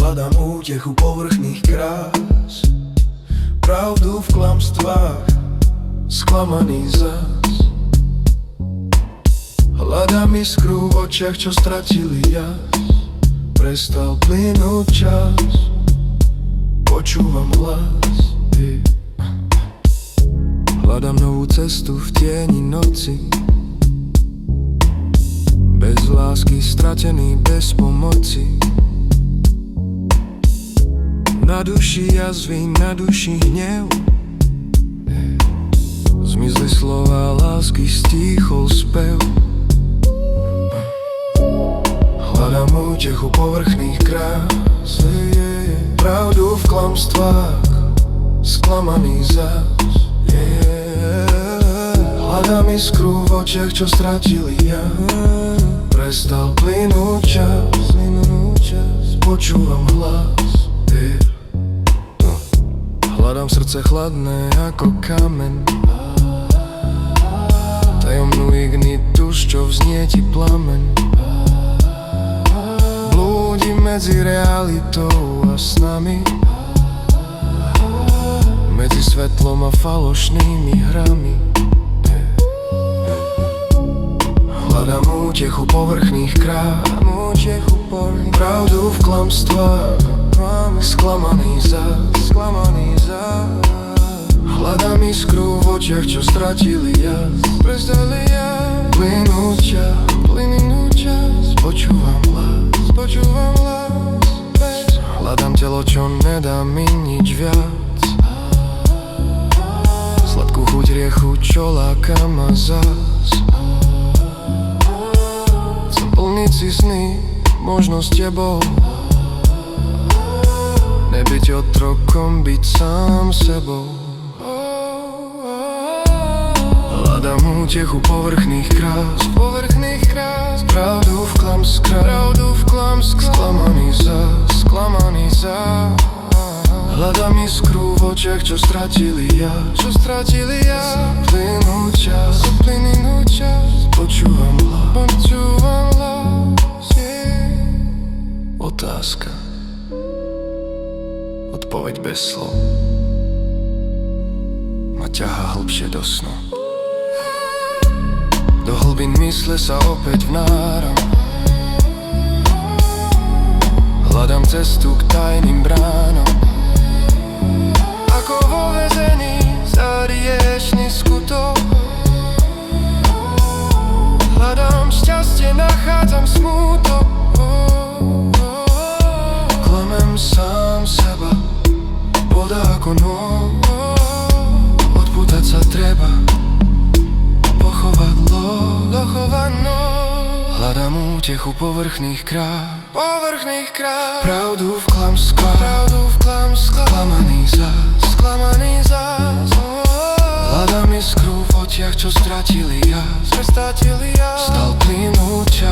Hľadám útechu povrchných krás, pravdu v klamstvách, sklamaný zas. Hľadám iskru v očiach, čo stratili jas. Prestal plynúť čas, počúvam hlas. Hľadám novú cestu v tieni noci, bez lásky stratený, bez pomoci. Na duši jazvy, na duši hnev, zmizli slova lásky, stíchol spev. Hľadám útechu povrchných krás, pravdu v klamstvách, sklamaný zas. Hľadám iskru v očiach, čo stratili jas. Prestal plynúť čas, počúvam hlas. Hľadám srdce chladné ako kameň, tajomnú ignitus, čo vznieti plameň. Blúdim medzi realitou a snami, medzi svetlom a falošnými hrami. Hľadám útechu povrchných krás, pravdu v klamstvách, sklamaný zas. Hľadám iskru v očiach, čo stratili jas. Plynúť čas, počúvam hlas. Hľadám telo, čo nedá mi nič viac, sladkú chuť riechu, čo láka ma zas. Chcem plniť si sny, možno s tebou, nebyť otrokom, byť sám sebou. Hľadám útechu povrchných krás, pravdu v klamstvách, sklamaný zas. Hľadám iskru v očiach, čo stratili jas. Plynúť čas, počúvam hlas. Otázka, odpoveď bez slov, ma ťahá hlbšie do snu. Do hlbín mysle sa opäť vnáram, hľadám cestu k tajným bránam. Ako vo väzení za riešný skutok, hľadám šťastie, nachádzam smútok. Klamem sám seba, voda ako nôž, odpútať sa treba, pochovať noc. Hľadám útechu povrchných krás, pravdu v klamstvách, sklamaný zas. Hľadám iskru v očiach, čo stratili jas. Stal plynúť čas,